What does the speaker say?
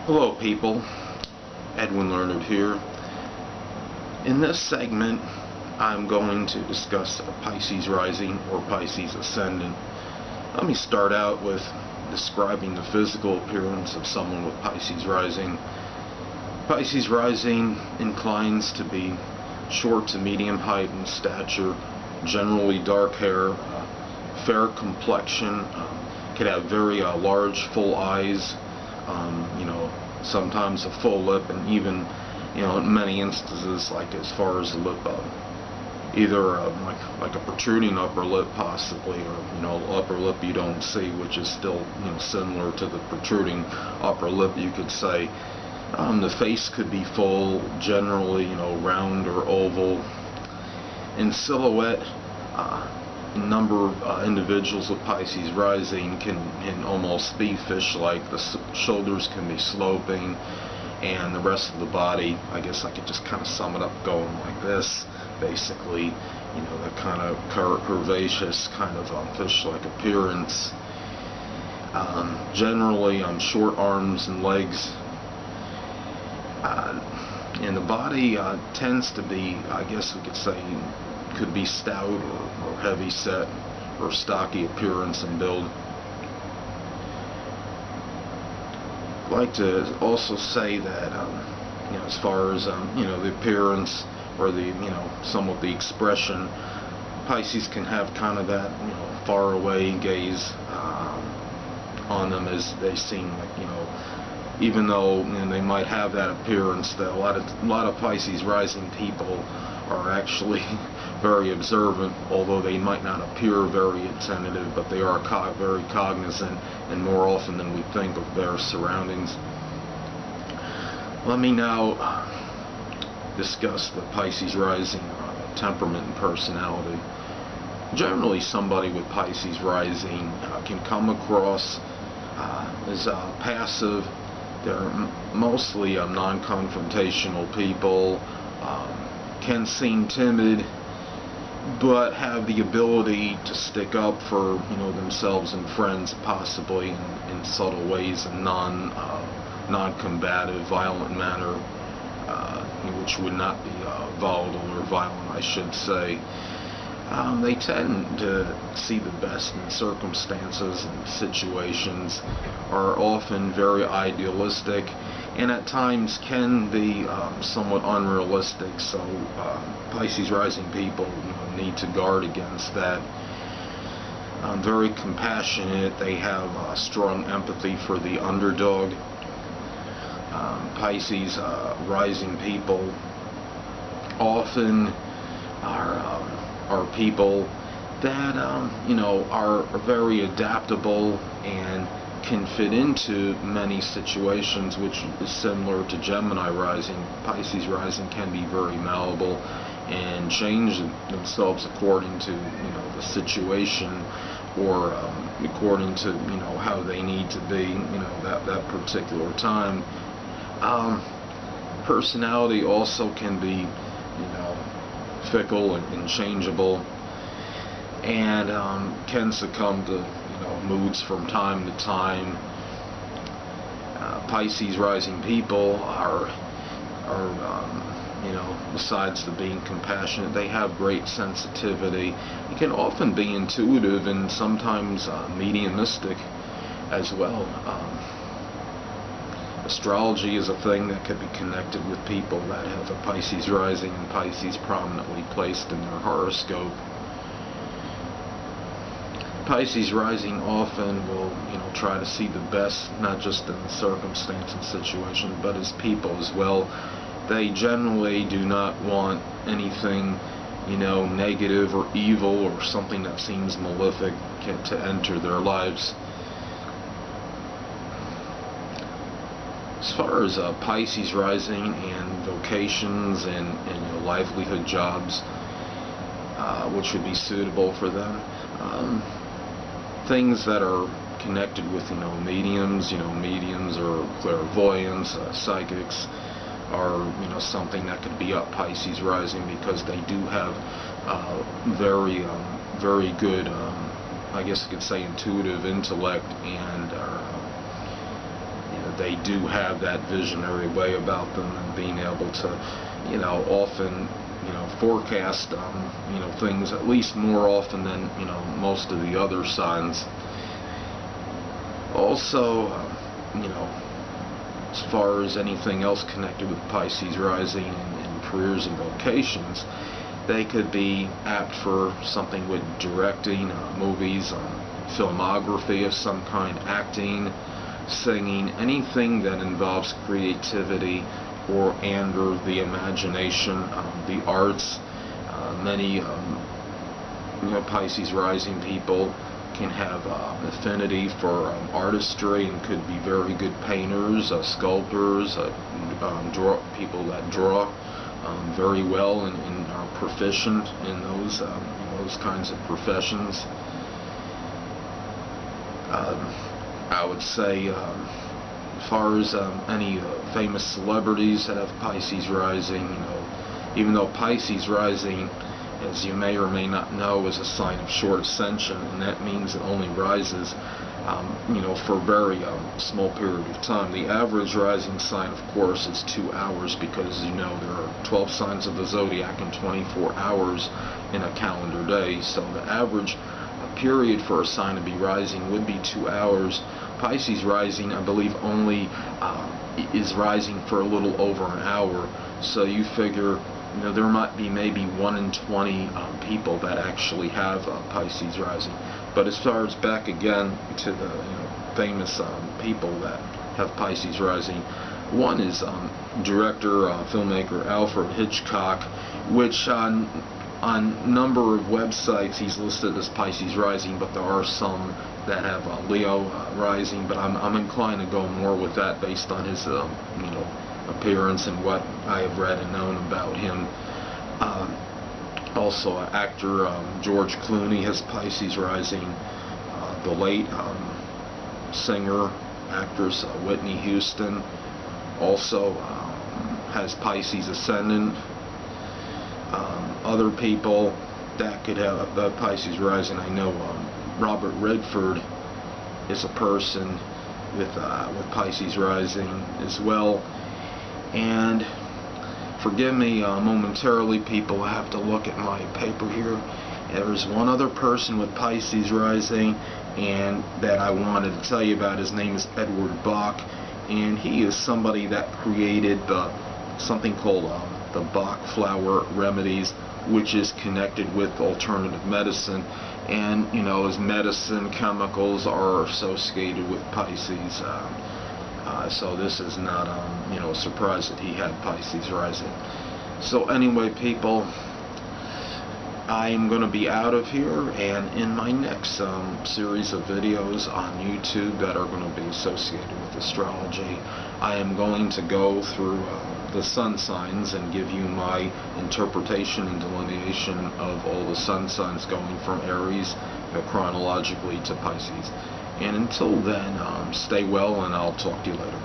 Hello people, Edwin Learned here. In this segment I'm going to discuss Pisces Rising or Pisces Ascendant. Let me start out with describing the physical appearance of someone with Pisces Rising. Pisces Rising inclines to be short to medium height in stature, generally dark hair, fair complexion, could have very large full eyes, sometimes a full lip, and even in many instances, like as far as the lip, either like a protruding upper lip possibly, or upper lip you don't see, which is still similar to the protruding upper lip, you could say. The face could be full, generally round or oval. In silhouette, a number of individuals with Pisces Rising can almost be fish-like. The shoulders can be sloping, and the rest of the body, I guess I could just kind of sum it up going like this, basically, that kind of curvaceous kind of fish-like appearance. Generally short arms and legs, and the body tends to be, I guess we could say, could be stout or heavy set or stocky appearance and build. I'd like to also say that as far as the appearance or the somewhat the expression, Pisces can have kind of that far away gaze on them, as they seem like even though they might have that appearance, that a lot of Pisces Rising people are actually very observant, although they might not appear very attentive, but they are very cognizant, and more often than we think, of their surroundings. Let me now discuss the Pisces Rising temperament and personality. Generally, somebody with Pisces Rising can come across as passive. They're mostly non-confrontational people, can seem timid, but have the ability to stick up for themselves and friends, possibly in subtle ways, and non-combative, violent manner, which would not be volatile or violent, I should say. They tend to see the best in circumstances and situations, are often very idealistic, and at times can be somewhat unrealistic, so Pisces Rising people need to guard against that. Very compassionate. They have strong empathy for the underdog. Pisces Rising people often are people that are very adaptable and can fit into many situations, which is similar to Gemini Rising. Pisces Rising can be very malleable and change themselves according to the situation, or according to how they need to be that particular time. Personality also can be fickle and changeable, and can succumb to moods from time to time. Pisces Rising people are besides the being compassionate, they have great sensitivity. They can often be intuitive and sometimes mediumistic as well. Astrology is a thing that could be connected with people that have a Pisces Rising and Pisces prominently placed in their horoscope. Pisces Rising often will try to see the best, not just in the circumstance and situation, but as people as well. They generally do not want anything negative or evil or something that seems malefic to enter their lives. As far as Pisces Rising and vocations and livelihood jobs, which would be suitable for them, things that are connected with mediums, mediums or clairvoyants, psychics, are something that could be up Pisces Rising, because they do have very good, I guess you could say, intuitive intellect, and they do have that visionary way about them, and being able to, often, forecast, things at least more often than, most of the other signs. Also, as far as anything else connected with Pisces rising and careers and vocations, they could be apt for something with directing, movies, filmography of some kind, acting, singing, anything that involves creativity or the imagination, the arts. Many Pisces rising people can have affinity for artistry and could be very good painters, sculptors, people that draw very well and are proficient in those kinds of professions. I would say, as far as any famous celebrities that have Pisces rising, even though Pisces rising, as you may or may not know, is a sign of short ascension, and that means it only rises, for a very small period of time. The average rising sign, of course, is 2 hours, because there are 12 signs of the zodiac and 24 hours in a calendar day. So the average period for a sign to be rising would be 2 hours. Pisces rising, I believe, only is rising for a little over an hour. So you figure, there might be maybe 1 in 20 people that actually have Pisces rising. But as far as back again to the famous people that have Pisces rising, one is director, filmmaker Alfred Hitchcock, which on number of websites he's listed as Pisces rising, but there are some that have Leo rising. But I'm inclined to go more with that based on his appearance and what I have read and known about him. Also, actor George Clooney has Pisces rising. The late singer, actress Whitney Houston also has Pisces ascendant. Other people that could have Pisces rising, I know Robert Redford is a person with Pisces rising as well. And forgive me momentarily, people, I have to look at my paper here. There's one other person with Pisces rising, and that I wanted to tell you about. His name is Edward Bach, and he is somebody that created something called the Bach flower remedies, which is connected with alternative medicine. And as medicine, chemicals are associated with Pisces. So this is not a surprise that he had Pisces rising. So anyway, people, I am going to be out of here, and in my next series of videos on YouTube that are going to be associated with astrology, I am going to go through the sun signs and give you my interpretation and delineation of all the sun signs going from Aries chronologically to Pisces. And until then, stay well, and I'll talk to you later.